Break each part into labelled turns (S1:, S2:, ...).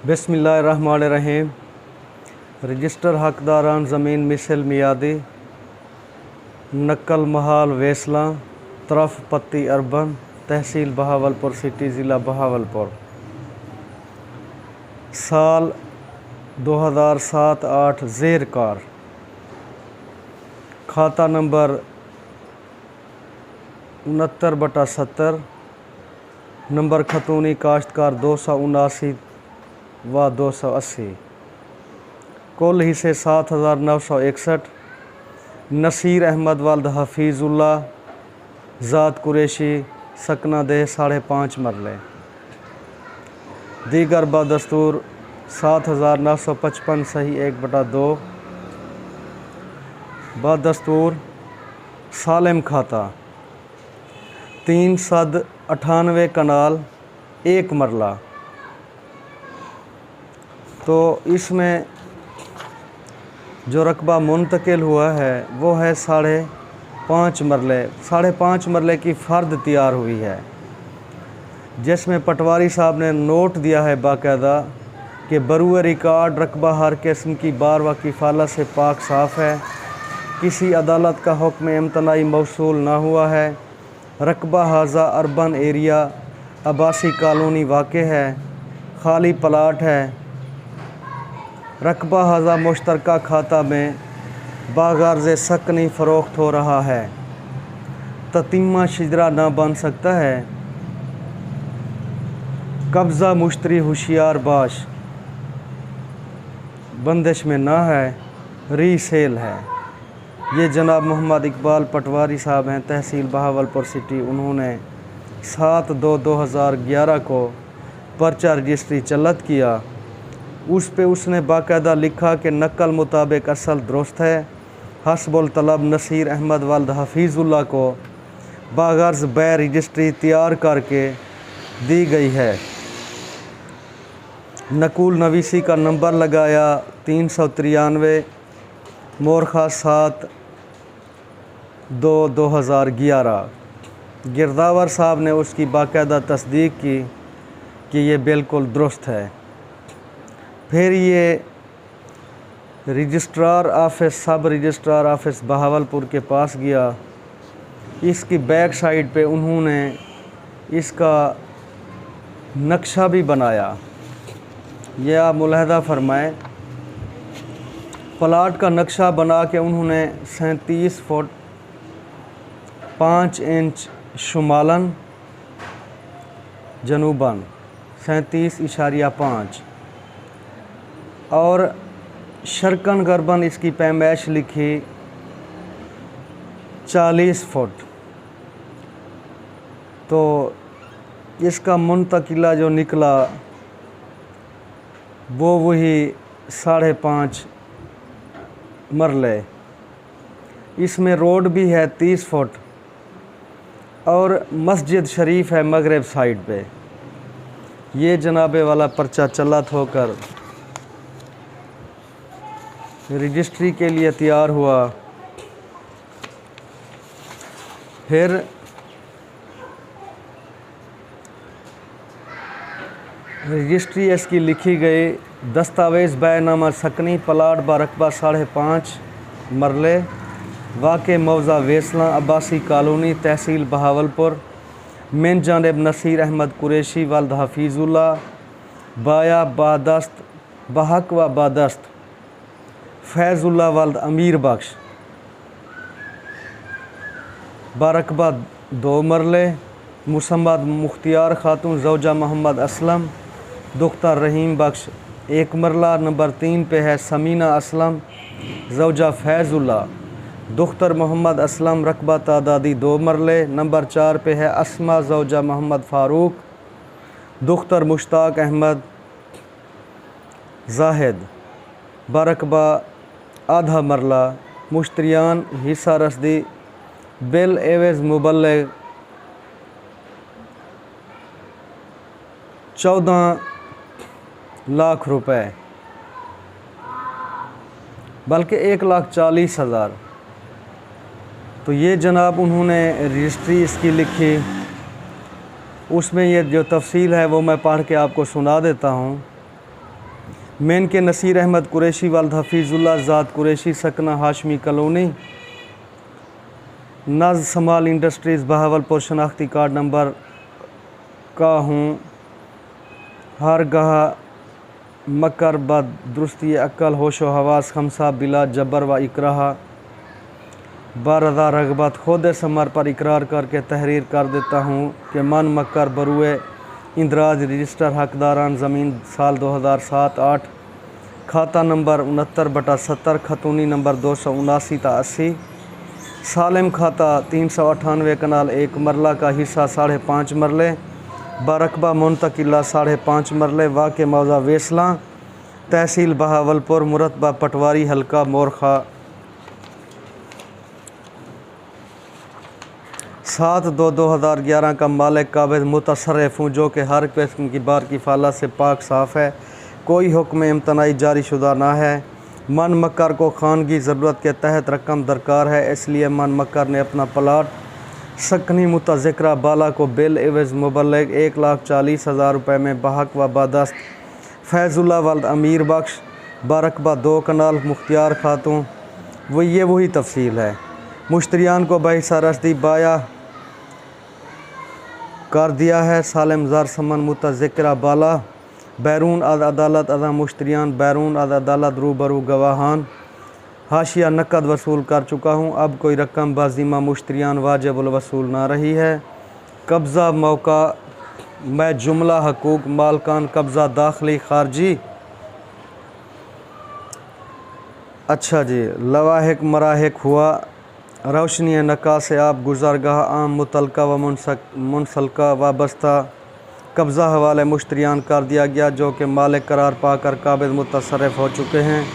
S1: बिस्मिल्लाहिर्रहमानिर्रहीम। रजिस्टर हकदारान ज़मीन मिसल मियादी नक्कल महाल वेसला तरफ पत्ती अर्बन तहसील बहावलपुर सिटी ज़िला बहावलपुर। साल 2007-8 ज़ेर कार। खाता नंबर 69/70। नंबर खतूनी काश्तकार 279 व 280। कुल हिस्से 7961। नसीर अहमद वल्द हफीज़ुल्ला ज़ात कुरैशी सकना देह 5.5 मरले। दीगर बदस्तूर 7955 सही 1/2। बदस्तूर सालिम खाता 398 कनाल 1 मरला। तो इसमें जो रकबा मुंतकिल हुआ है वो है 5.5 मरले। 5.5 मरले की फ़र्द तैयार हुई है, जिसमें पटवारी साहब ने नोट दिया है बाकायदा कि बरूए रिकॉर्ड रकबा हर किस्म की बार व किफ़ालत से पाक साफ़ है, किसी अदालत का हुक्म इम्तनाई मौसूल ना हुआ है। रकबा हाजा अर्बन एरिया आबासी कॉलोनी वाक़ है, खाली प्लाट है। रकबा हाजा मुश्तरका खाता में बागर्ज़ सकनी फ़रोख्त हो रहा है। ततीमा शिजरा ना बन सकता है। कब्ज़ा मुश्तरी होशियार बाश, बंदिश में ना है, रीसेल है। ये जनाब मोहम्मद इकबाल पटवारी साहब हैं, तहसील बहावलपुर सिटी। उन्होंने 7/2/2011 को पर्चा रजिस्ट्री चलत किया। उस पे उसने बाकायदा लिखा कि नकल मुताबिक असल दुरुस्त है। हस्बुल तलब नसीर अहमद वल्द हफीज़ुल्ला को बागर्ज़ बै रजिस्ट्री तैयार करके दी गई है। नकुल नवीसी का नंबर लगाया 393 मोरखा 7/2/2011। गिरदावर साहब ने उसकी बाकायदा तस्दीक की कि ये बिल्कुल दुरुस्त है। फिर ये रजिस्ट्रार ऑफिस सब रजिस्ट्रार ऑफिस बहावलपुर के पास गया। इसकी बैक साइड पे उन्होंने इसका नक्शा भी बनाया। यह आप मुलाहदा फरमाएं, प्लाट का नक्शा बना के उन्होंने 37 फुट 5 इंच शुमालन जनूबन 37.5 और शर्कन गर्बन इसकी पैमाइश लिखी 40 फुट। तो इसका मुंतकिला जो निकला वो वही 5.5 मरले। इसमें रोड भी है 30 फुट और मस्जिद शरीफ है मगरिब साइड पे। ये जनाबे वाला पर्चा चलत होकर रजिस्ट्री के लिए तैयार हुआ। फिर रजिस्ट्री इसकी लिखी गई। दस्तावेज़ बैनामा सकनी प्लाट बारकबा 5.5 मरले वाक़े मौज़ा वेसला अब्बासी कॉलोनी तहसील बहावलपुर। मिन जानिब नसीर अहमद कुरैशी वल्द हफीज़ुल्ला बाया बादस्त बहक व बादस्त फैज़ुल्ला वल्द अमीर बख्श बारकबा 2 मरले। मुसम्मद मुख्तियार खातून ज़ौजा मोहम्मद असलम दुख्तर रहीम बख्श 1 मरला। नंबर 3 पे है समीना असलम ज़ौजा फैज़ुल्ला दुख्तर मोहम्मद असलम रकबा तादादी 2 मरले। नंबर 4 पे है अस्मा ज़ौजा मोहम्मद फ़ारूक दुख्तर मुश्ताक अहमद जाहिद बारकबा आधा मरला। मुश्तरियान हिस्सा रसदी बिल एवज़ मुबल्लिग 14 लाख रुपए, बल्कि 1,40,000। तो ये जनाब उन्होंने रजिस्ट्री इसकी लिखी। उसमें ये जो तफसील है वो मैं पढ़ के आपको सुना देता हूँ। मेन के नसीर अहमद कुरैशी वालद हफीज़ुल्लाह ज़ाद कुरैशी सकना हाशमी कॉलोनी नज़ समाल इंडस्ट्रीज़ बहावलपुर शनाख्ती कार्ड नंबर का हूँ हर गह मकर बद दुरुस्ती अक्ल होशो हवास खमसा बिला जबर व इकराहा बारदा रगबत खुद समर पर इकरार करके तहरीर कर देता हूँ कि मन मकर बरुए इंदराज रजिस्टर हकदारान ज़मीन साल 2007-8 खाता नंबर 69/70 खतूनी नंबर 279-80 सालिम खाता 398 कनाल 1 मरला का हिस्सा 5.5 मरले बारकबा मुंतकिला 5.5 मरले वाक़ मौज़ा वेसला तहसील बहावलपुर मुरतबा पटवारी हल्का मोरखा 7/2/2011 का मालिक काबिज मुतसर्रिफ हूँ जो कि हर किस्म की बार की फाला से पाक साफ़ है। कोई हुक्म इम्तनाई जारी शुदा ना है। मन मक्कर को खानगी ज़रूरत के तहत रकम दरकार है, इसलिए मन मक्कर ने अपना प्लाट सकनी मुतज़िक्रा बाला को बिल एवज़ मुबल्लिग 1,40,000 रुपये में बहक व बादस्त फैज़ुल्लाह वल्द अमीर बख्श बारकबा 2 कनाल मुख्तियार खातून वही तफसील है। मुश्तरियान को बहिसा रसदी बाया कर दिया है। सालिम ज़र समन मुतज़िक्रा बाला बैरून अदालत अदा मुश्तरियान बैरून अदालत रूबरू गवाहान हाशिया नकद वसूल कर चुका हूँ। अब कोई रकम बाजीमा मुश्तरियान वाजिबुल वसूल ना रही है। कब्ज़ा मौका मैं जुमला हकूक मालकान कब्ज़ा दाखिली खारजी। अच्छा जी, लवाहिक मराहिक हुआ रोशनी नका से आप गुज़रगाह आम मुतलका व मुनसलका वाबस्ता कब्ज़ा हवाले मुश्तरियान कर दिया गया जो कि मालिक करार पाकर काबिज मुतसर्रिफ हो चुके हैं।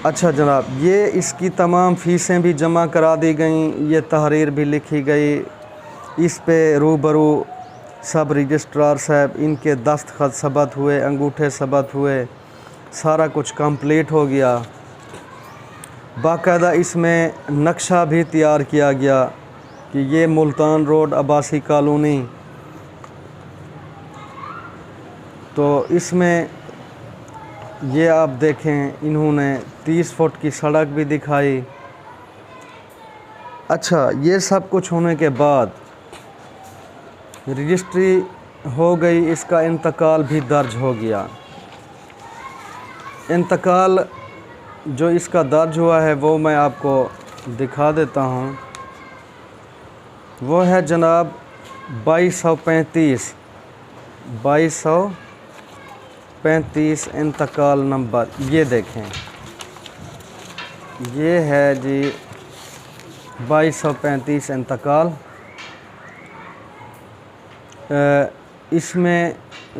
S1: अच्छा जनाब, ये इसकी तमाम फ़ीसें भी जमा करा दी गई, ये तहरीर भी लिखी गई, इस पे रूबरू सब रजिस्ट्रार साहब इनके दस्तखत सबत हुए, अंगूठे सबत हुए, सारा कुछ कंप्लीट हो गया। बाकायदा इसमें नक्शा भी तैयार किया गया कि ये मुल्तान रोड अब्बासी कॉलोनी, तो इसमें ये आप देखें इन्होंने 30 फुट की सड़क भी दिखाई। अच्छा, ये सब कुछ होने के बाद रजिस्ट्री हो गई, इसका इंतकाल भी दर्ज हो गया। इंतकाल जो इसका दर्ज हुआ है वो मैं आपको दिखा देता हूँ। वो है जनाब 2235 इंतकाल नंबर, ये देखें, ये है जी 2235 इंतकाल। इसमें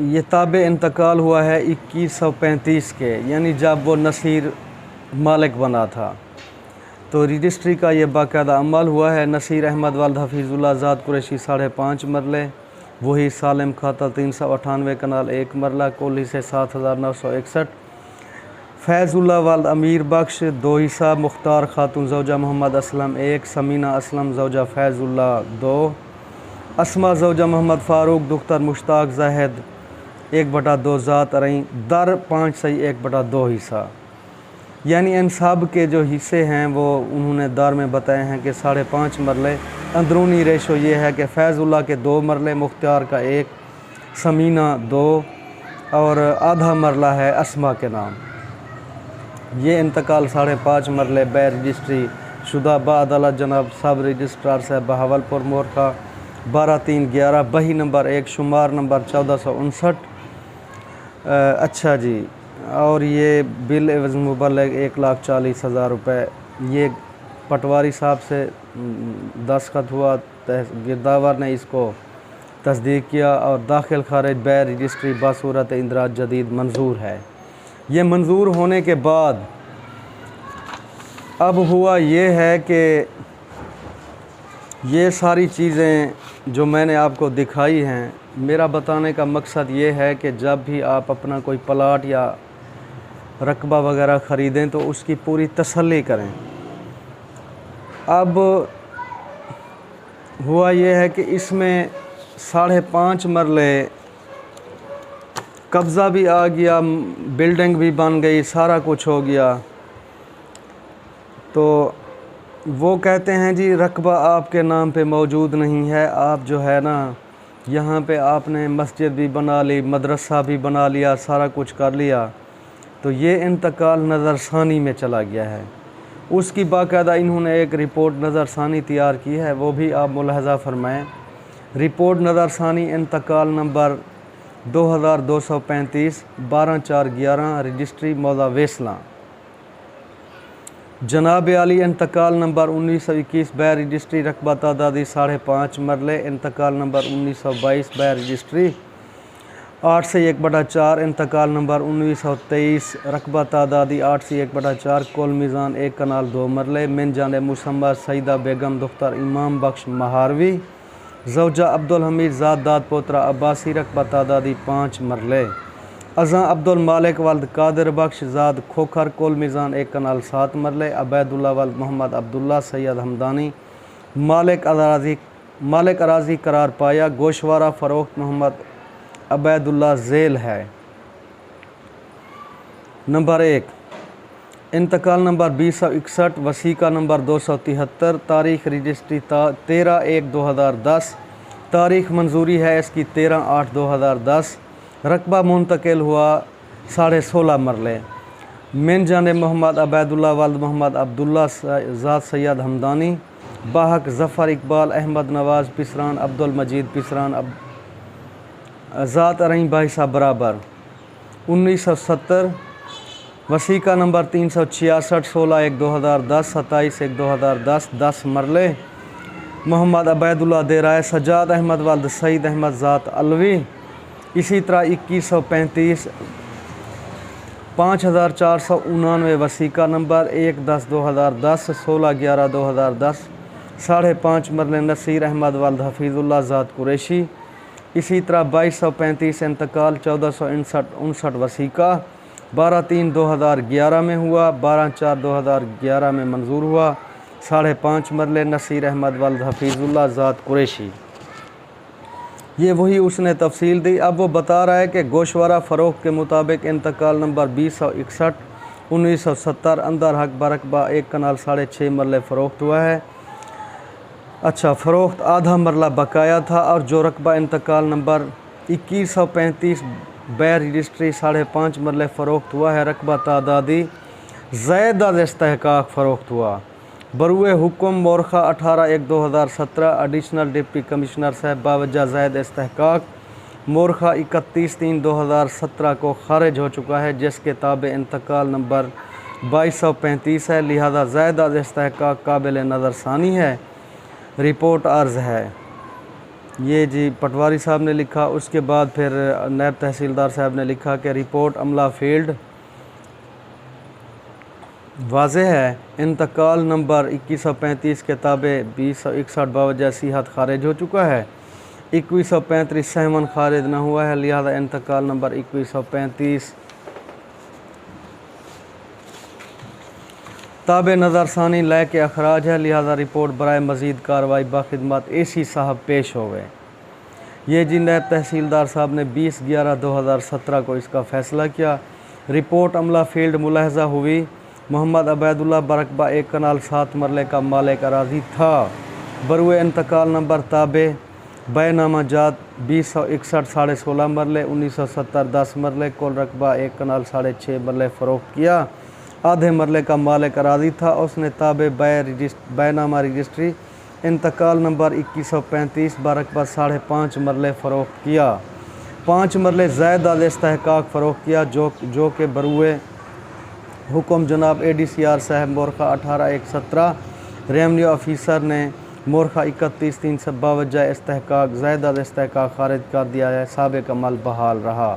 S1: ये ताबे इंतकाल हुआ है 2135 के, यानी जब वो नसीर मालिक बना था, तो रजिस्ट्री का ये बाकायदा अमल हुआ है। नसीर अहमद वालद हफीज़ुल्लाह ज़ाद कुरैशी 5.5 मरले, वही सालिम खाता 398 कनाल 1 मरला कुल हिस्से 7,961। फैज़ुल्लाह वालद अमीर बख्श 2 हिस्सा, मुख्तार खातून ज़ौजा मोहम्मद असलम 1, समीना असलम ज़ौजा फैज़ुल्लाह 2, अस्मा ज़ौजा मोहम्मद फ़ारूक दुख्तर मुश्ताक ज़ाहिद 1/2 ज़ात रही दर 5 सही 1/2 हिस्सा, यानी इन सब के जो हिस्से हैं वो उन्होंने दार में बताए हैं कि 5.5 मरले। अंदरूनी रेशो ये है कि फैज़ुल्लाह के 2 मरले, मुख्तियार का 1, समीना 2 और आधा मरला है अस्मा के नाम। ये इंतकाल 5.5 मरले बै रजिस्ट्री शुदा बाअदालत जनाब सब रजिस्ट्रार साहब बहावलपुर मोरखा 12/3/11 बही नंबर 1 शुमार नंबर 1459। अच्छा जी, और ये बिल एवज़ मुबल्लिग 1,40,000 रुपये, ये पटवारी साहब से दस्तखत हुआ, गिरदावर ने इसको तस्दीक किया और दाखिल खारिज बै रजिस्ट्री बासूरत इंदराज जदीद मंजूर है। ये मंजूर होने के बाद अब हुआ ये है कि ये सारी चीज़ें जो मैंने आपको दिखाई हैं, मेरा बताने का मकसद ये है कि जब भी आप अपना कोई प्लाट या रकबा वगैरह ख़रीदें तो उसकी पूरी तसल्ली करें। अब हुआ ये है कि इसमें 5.5 मरले कब्ज़ा भी आ गया, बिल्डिंग भी बन गई, सारा कुछ हो गया। तो वो कहते हैं जी रकबा आपके नाम पे मौजूद नहीं है, आप जो है ना यहाँ पे आपने मस्जिद भी बना ली, मदरसा भी बना लिया, सारा कुछ कर लिया। तो ये इंतकाल नज़रसानी में चला गया है। उसकी बाकायदा इन्होंने एक रिपोर्ट नज़रसानी तैयार की है, वो भी आप मुलाहज़ा फरमाएँ। रिपोर्ट नज़रसानी इंतकाल नंबर 2235 12/4/11 रजिस्ट्री मौज़ा वेसला। जनाब आली इंतकाल नंबर 1921 बै रजिस्ट्री रकबा तादादी 5.5 मरले। इंतकाल नंबर 1922 बै रजिस्ट्री 8 से 1/4। इंतकाल नंबर 1923 रकबा तादादी 8 से 1/4। कुल मीज़ान 1 कनाल 2 मरले। मिन जाने मुसम्मा सईदा बेगम दुख्तर इमाम बख्श महारवी ज़ौजा अब्दुल हमीद ज़ात दाद पोतरा अब्बासी रकबा तादादी 5 मरले। अज़ा अब्दुल मालिक वल्द कादिर बख्श ज़ाद खोखर कुल मीज़ान 1 कनाल 7 मरले। अबैदुल्ला वल्द मोहम्मद अब्दुल्ला सैयद हमदानी मालिक अराज़ी करार पाया। गोशवारा फ़रोख्त मोहम्मद अबैदुल्ला झेल है। नंबर 1 इंतकाल नंबर 2061 वसीका नंबर 273 तारीख़ रजिस्ट्री 13/1/2010। तारीख़ मंजूरी है इसकी 13/8/2010। रकबा मुंतकिल हुआ 16.5 मरले। मिन जाने मोहम्मद अबैदुल्ला वल्द मोहम्मद अब्दुल्ला ज़ात सैयद हमदानी बाहक ज़फ़र इकबाल अहमद नवाज़ पिसरान अब्दुल मजीद पिसरान ज़ात रही बाईसा बराबर 1970। वसीका नंबर 366 16/1/2010 27/1/2010 10 मरले। मोहम्मद अबैदुल्ला दे राय सजाद अहमद वल्द सईद अहमद ज़ात अलवी। इसी तरह 2135 5499 वसीका नंबर 1/10/2010 16/11/2010 5.5 मरले नसीर अहमद वल्द हफीज़ुल्लाह ज़ात कुरैशी। इसी तरह 2235 इंतकाल 1459 वसीका 12/3/2011 में हुआ, 12/4/2011 में मंजूर हुआ। 5.5 मरले नसीर अहमद वल्द हफीज़ुल्लाह ज़ात कुरैशी। ये वही उसने तफसील दी। अब वो बता रहा है कि गोशवारा फ़रोख्त के मुताबिक इंतकाल नंबर 2061 1970 अंदर हक बरकबा 1 कनाल 6.5 मरले फ़रोख्त हुआ है। अच्छा, फ़रोख्त आधा मरला बकाया था और जो रकबा इंतकाल नंबर 2135 बै रजिस्ट्री 5.5 मरले फ़रोख्त हुआ है, रकबा तादादी ज़ैद अज़ इस्तेहकाक फ़रोख्त हुआ। बरुए हुक्म मोरखा 18/1/2017 एडिशनल डिप्टी कमिश्नर साहब बावजह ज़ैद इस्तेहकाक मोरखा 31/3/2017 को खारिज हो चुका है, जिसके ताबे इंतकाल नंबर 2235 है, लिहाजा ज़ैद अज़ इस्तेहकाक काबिल नज़रसानी है। रिपोर्ट अर्ज़ है। ये जी पटवारी साहब ने लिखा। उसके बाद फिर नायब तहसीलदार साहब ने लिखा कि रिपोर्ट अमला फील्ड वाज़े है, इंतकाल नंबर 2135 के ताबे 2061 बावजह सिहत खारिज हो चुका है। 2135 सहमन खारिज न हुआ है, लिहाजा इंतकाल नंबर 2135 ताबे नज़रसानी लय के अखराज है, लिहाजा रिपोर्ट बराए मज़ीद कार्रवाई बाखिदमत AC साहब पेश हो गए। ये जी नायब तहसीलदार साहब ने 20/11/2017 को इसका फ़ैसला किया। रिपोर्ट अमला फील्ड मुलाहजा हुई। मोहम्मद अबैदुल्ला बरकबा 1 कनाल 7 मरले का मालिक अराज़ी था। बरुए इंतकाल नंबर ताबे बैनामा जात 2061 16.5 मरले 1970 10 मरले कुल रकबा 1 कनाल 6.5 मरले फ़रोख्त किया। आधे मरले का मालिक अराज़ी था। उसने ताबे बैनामा रजिस्ट्री इंतकाल नंबर 2135 बरकबा 5.5 मरले फ़रोख्त किया। 5 मरले ज़ैद अज़ इस्तेहकाक फ़रोख्त किया, जो कि बरुए हुक्म जनाब ADCR साहब मोरखा 18/1/17 रेवन्यू ऑफिसर ने मोरखा 31/3 से बावजह इस्तेहकाक ज़ैद अज़ इस्तेहकाक खारिज कर दिया है। साबिक़ अमल बहाल रहा।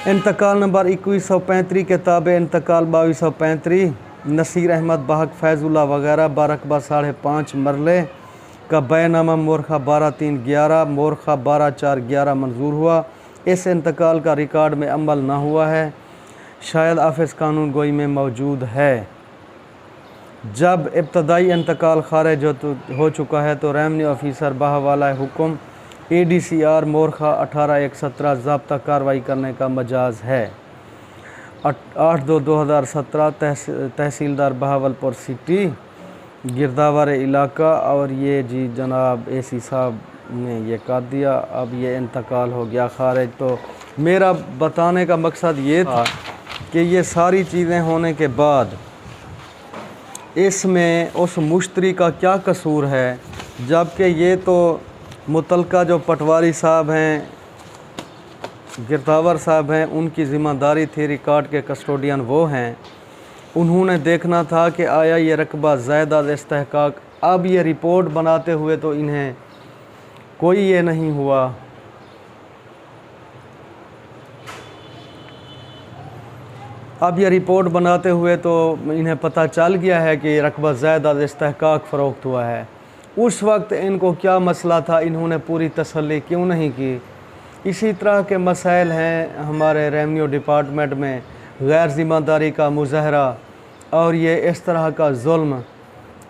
S1: इंतकाल नंबर 2135 के ताबे इंतकाल 2235 नसीर अहमद बाहक फैज़ुल्ला वगैरह बरकबा 5.5 मरले का बैनामा मोरखा 12/3/11 मोरखा 12/4/11 मंजूर हुआ। इस इंतकाल का रिकॉर्ड में अमल ना हुआ है, शायद ऑफिस कानून गोई में मौजूद है। जब इब्तदाई इंतकाल खारिज हो चुका है तो रेवन्यू ऑफिसर बहवाला हुक्म ADCR मोरखा 18/1/17 ज़ाब्ता कार्रवाई करने का मजाज है। 8/2/2017 तहसीलदार बहावलपुर सिटी गिरदावर इलाका, और ये जी जनाब AC साहब ने ये कर दिया, अब ये इंतकाल हो गया खारिज। तो मेरा बताने का मकसद ये था कि ये सारी चीज़ें होने के बाद इसमें उस मुश्तरी का क्या कसूर है, जबकि ये तो मुतलका जो पटवारी साहब हैं, गिरदावर साहब हैं, उनकी ज़िम्मेदारी थी, रिकॉर्ड के कस्टोडियन वो हैं। उन्होंने देखना था कि आया ये रकबा ज़ायदा इस्तेहकाक। अब ये रिपोर्ट बनाते हुए तो इन्हें कोई ये नहीं हुआ। अब ये रिपोर्ट बनाते हुए तो इन्हें पता चल गया है कि रकबा ज़ायदा इस्तेहकाक फ़रोख्त हुआ है। उस वक्त इनको क्या मसला था, इन्होंने पूरी तसल्ली क्यों नहीं की? इसी तरह के मसाइल हैं हमारे रेवेन्यू डिपार्टमेंट में, गैर ज़िम्मेदारी का मुज़ाहरा और ये इस तरह का जुल्म।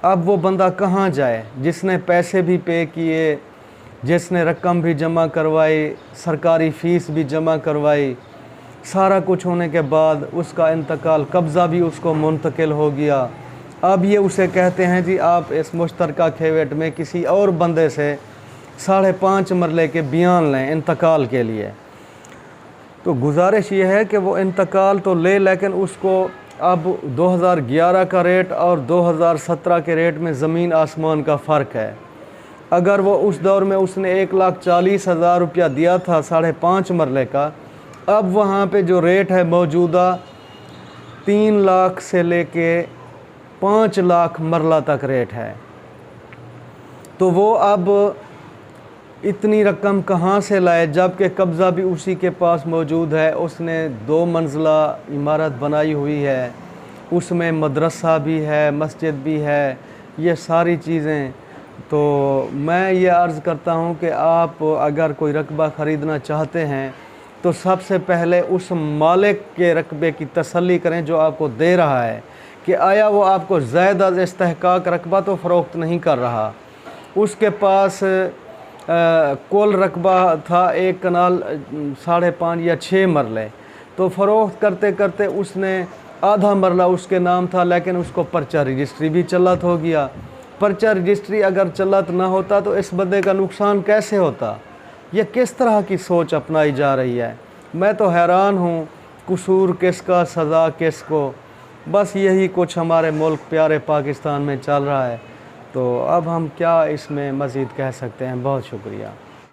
S1: अब वो बंदा कहाँ जाए जिसने पैसे भी पे किए, जिसने रकम भी जमा करवाई, सरकारी फ़ीस भी जमा करवाई, सारा कुछ होने के बाद उसका इंतकाल, कब्ज़ा भी उसको मुंतकिल हो गया। अब ये उसे कहते हैं जी आप इस मुश्तरका खेवेट में किसी और बंदे से 5.5 मरले के बयान लें इंतकाल के लिए। तो गुजारिश ये है कि वो इंतकाल तो ले, लेकिन उसको अब 2011 का रेट और 2017 के रेट में ज़मीन आसमान का फ़र्क है। अगर वो उस दौर में उसने 1,40,000 रुपया दिया था 5.5 मरले का, अब वहाँ पे जो रेट है मौजूदा 3 लाख से लेके 5 लाख मरला तक रेट है। तो वो अब इतनी रकम कहाँ से लाए, जबकि कब्ज़ा भी उसी के पास मौजूद है। उसने 2 मंजिला इमारत बनाई हुई है, उसमें मदरसा भी है, मस्जिद भी है, ये सारी चीज़ें। तो मैं ये अर्ज़ करता हूँ कि आप अगर कोई रकबा ख़रीदना चाहते हैं तो सबसे पहले उस मालिक के रकबे की तसल्ली करें जो आपको दे रहा है, कि आया वो आपको ज़्यादा इस्तेहकाक रकबा तो फ़रोख्त नहीं कर रहा। उसके पास कुल रकबा था 1 कनाल 5.5 या 6 मरले, तो फ़रोख्त करते करते उसने आधा मरला उसके नाम था, लेकिन उसको पर्चा रजिस्ट्री भी चलत हो गया। पर्चा रजिस्ट्री अगर चलत ना होता तो इस बंदे का नुकसान कैसे होता? ये किस तरह की सोच अपनाई जा रही है? मैं तो हैरान हूँ, कसूर किसका, सज़ा किसको? बस यही कुछ हमारे मुल्क प्यारे पाकिस्तान में चल रहा है। तो अब हम क्या इसमें मज़ीद कह सकते हैं? बहुत शुक्रिया।